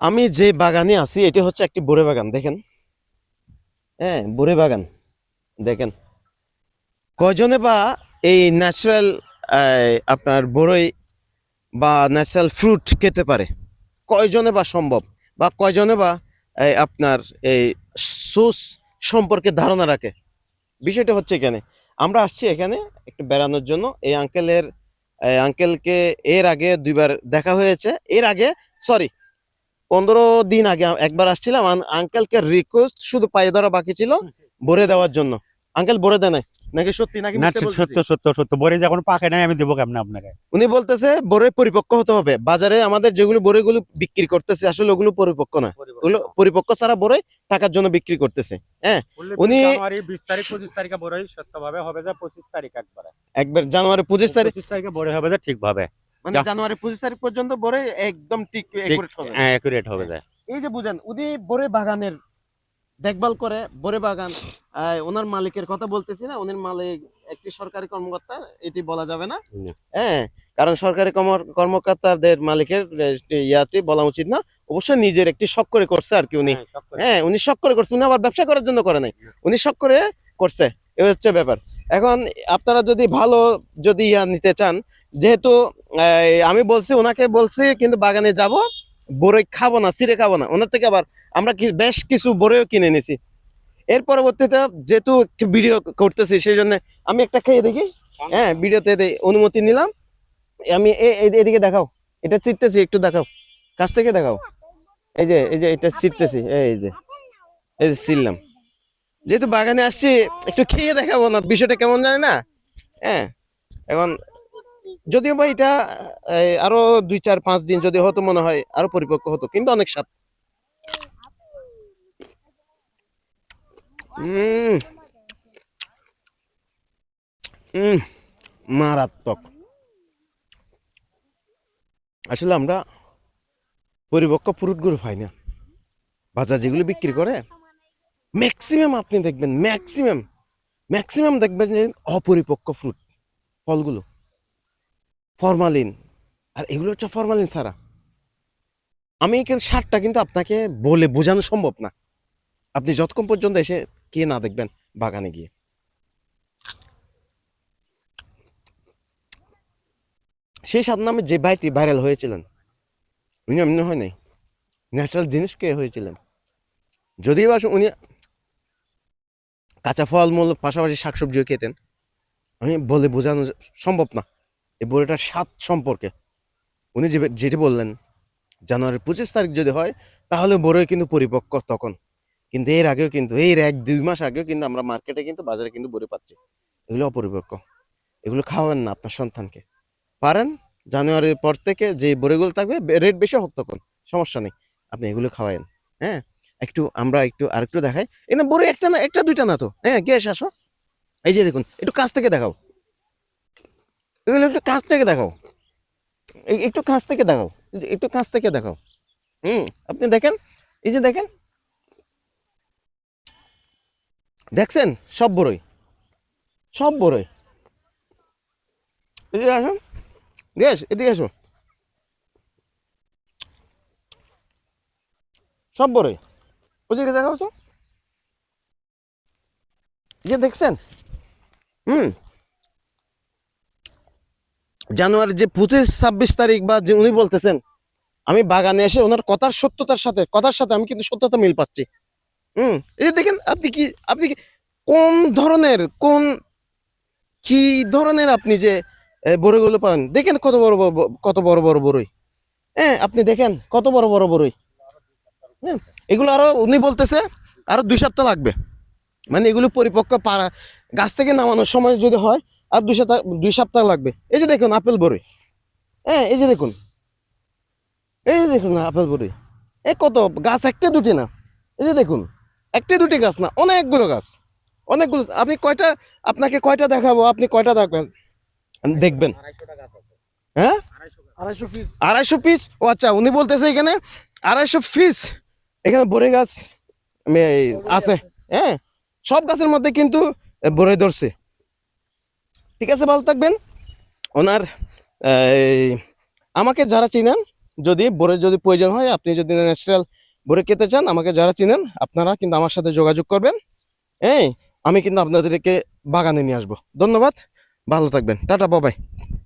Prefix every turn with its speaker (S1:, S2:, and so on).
S1: আমি যে বাগানে আছি এটি হচ্ছে একটি বোরে বাগান দেখেন। হ্যাঁ, বোরে বাগান দেখেন। কয়জনে বা এই ন্যাচারাল আপনার বড়ই বা ন্যাচারাল ফ্রুট খেতে পারে? কয়জনে বা সম্ভব, বা কয়জনে বা আপনার এই সোস সম্পর্কে ধারণা রাখে? বিষয়টা হচ্ছে এখানে আমরা আসছি এখানে একটু বেড়ানোর জন্য। আঙ্কেলকে এর আগে দুইবার দেখা হয়েছে। এর আগে সরি 15 দিন আগে একবার আসছিলাম। আঙ্কেলকে রিকোয়েস্ট শুধু পায়ে ধরা বাকি ছিল ভরে দেওয়ার জন্য। আঙ্কেল ভরে দেয় নাই নাকি? সত্যি নাকি
S2: না,
S1: মিথ্যে বলতেছি?
S2: সত্য সত্য সত্য, বড়ি যখন পাকে নাই আমি দেবো কেমন আপনাকে?
S1: উনি বলতেছে বরে পরিপক্ক হতে হবে। বাজারে আমাদের যেগুলো বরেগুলো বিক্রি করতেছে আসলে ওগুলো পরিপক্ক না। ওগুলো পরিপক্ক ছাড়া বরে টাকার জন্য বিক্রি করতেছে। হ্যাঁ, উনি
S2: জানুয়ারি 20 তারিখ 25 তারিখে বড়ই সত্যভাবে হবে, যে 25 তারিখ একবারে
S1: একবার জানুয়ারি 25 তারিখ,
S2: 25 তারিখে বড় হবে, যে ঠিকভাবে
S1: মানে জানুয়ারি 25 তারিখ পর্যন্ত বরে একদম ঠিক
S2: ঠিক
S1: একুরেট হবে।
S2: অ্যাকুরেট হবে
S1: হ্যাঁ।
S2: যায়।
S1: এই যে বুঝেন উনি বরে বাগানের দেখভাল করে। বরে বাগান ওনার মালিকের কথা বলতেছি না, ওনার মালিক একটি সরকারি কর্মকর্তা, এটি বলা যাবে না। হ্যাঁ, কারণ সরকারি কর্মকর্তাদের মালিকের ইয়াটি বলা উচিত না। অবশ্যই নিজের একটি শখ করে করছে আর কি উনি। হ্যাঁ, উনি শখ করে করছে, উনি আবার ব্যবসা করার জন্য করে নাই, উনি শখ করে করছে। এ হচ্ছে ব্যাপার। এখন আপনারা যদি ভালো যদি ইয়া নিতে চান, যেহেতু আমি বলছি ওনাকে বলছি কিন্তু বাগানে যাব, বড়ই খাবো না, ছিঁড়ে খাবো না। ওনার থেকে আবার আমরা বেশ কিছু বড়ইও কিনে নিছি। এর পরবর্তীতে যেহেতু একটু ভিডিও করতেছি সেই জন্য আমি একটা খেয়ে দেখি। হ্যাঁ, ভিডিওতে অনুমতি নিলাম। আমি এদিকে দেখাও, এটা চিটতেছি, একটু দেখাও, কাছ থেকে দেখাও। এই যে এটা চিটতেছি, এই যে ছিললাম। যেহেতু বাগানে আসছি একটু খেয়ে দেখাবো না, বিষয়টা কেমন জানি না। হ্যাঁ, এখন যদিও বা এটা আরো 2 4 5 দিন যদি হতো মনে হয় আরো পরিপক্ক হতো, কিন্তু অনেক স্বাদ। হম হম মারাত্মক। আসলে আমরা পরিপক্ক ফ্রুটগুলো পাই না। বাজার যেগুলো বিক্রি করে ম্যাক্সিমাম আপনি দেখবেন, ম্যাক্সিমাম দেখবেন যে অপরিপক্ক ফ্রুট, ফলগুলো ফরমালিন। আর এগুলো হচ্ছে ফরমালিন ছাড়া। আমি কিন্তু স্বাদটা কিন্তু আপনাকে বলে বোঝানো সম্ভব না, আপনি যতক্ষণ পর্যন্ত এসে কে না দেখবেন বাগানে গিয়ে। সেই স্বাদ নামে যে ভাইটি ভাইরাল হয়েছিলেন উনি এমনি হয় নাই, ন্যাচারাল জিনিস কে হয়েছিলেন। যদিও বা উনি কাঁচা ফলমূল পাশাপাশি শাকসবজিও খেতেন। আমি বলে বোঝানো সম্ভব না এই বইটার স্বাদ সম্পর্কে। উনি যেটি বললেন জানুয়ারির 25 তারিখ যদি হয় তাহলে বড়ই কিন্তু পরিপক্ক তখন। কিন্তু এর আগেও কিন্তু এর 1 2 মাস আগেও কিন্তু আমরা মার্কেটে কিন্তু বাজারে কিন্তু বড়ি পাচ্ছি, এগুলো অপরিপক্ক। এগুলো খাওয়ান না আপনার সন্তানকে। পারেন জানুয়ারির পর থেকে যে বড়িগুলো থাকবে রেট বেশি হোক তখন সমস্যা নেই, আপনি এগুলো খাওয়ায়েন। হ্যাঁ, আমরা আরেকটু দেখাই। এখানে বড়ি একটা না, একটা দুইটা না তো। হ্যাঁ, গ্যাস আসো, এই যে দেখুন, একটু কাছ থেকে দেখাও, এগুলো একটু কাছ থেকে দেখাও, একটু কাছ থেকে দেখাও, একটু কাছ থেকে দেখাও। আপনি দেখেন, এই যে দেখেন, দেখছেন? সব বড়ই, সব বড়ই। এদিকে আসুন, গ্যাস এদিকে আসো, সব বড়ই। ওদিকে দেখাও তো, এই যে দেখছেন। হুম জানুয়ারি যে 25 26 তারিখ বা যে উনি বলতেছেন, আমি বাগানে এসে ওনার কথার সাথে আমি কিন্তু সত্যতা মিল পাচ্ছি। এই যে দেখেন, আপনি কি কোন ধরনের কি ধরনের আপনি যে বড়ইগুলো পান দেখেন, কত বড় বড় বড়ই। হ্যাঁ, আপনি দেখেন কত বড় বড় বড়ই। হ্যাঁ, এগুলো আরো উনি বলতেছে আরো 2 সপ্তাহ লাগবে, মানে এগুলো পরিপক্ক পাড়া গাছ থেকে নামানোর সময় যদি হয় আর 2 সপ্তাহ লাগবে। এই যে দেখুন আপেল বড়ই। হ্যাঁ, এই যে দেখুন, এই যে দেখুন আপেল বড়ই। কত গাছ, একটা দুটি না, এই যে দেখুন, একটা দুটি গাছ না, অনেকগুলো গাছ, অনেকগুলো। আপনাকে কয়টা দেখাবো, আপনি কয়টা দেখবেন? হ্যাঁ, 250 পিস। ও আচ্ছা, উনি বলতেছে এখানে 250 পিস এখানে বড়ই গাছ আছে। হ্যাঁ, সব গাছের মধ্যে কিন্তু বড়ই ধরছে। ঠিক আছে, ভালো থাকবেন। ওনার আমাকে যারা চিনেন যদি বোরের যদি প্রয়োজন হয়, আপনি যদি ন্যাচারাল বোরে খেতে চান, আমাকে যারা চিনেন আপনারা কিন্তু আমার সাথে যোগাযোগ করবেন। আমি কিন্তু আপনাদেরকে বাগানে নিয়ে আসবো। ধন্যবাদ, ভালো থাকবেন, টাটা, বাবাই।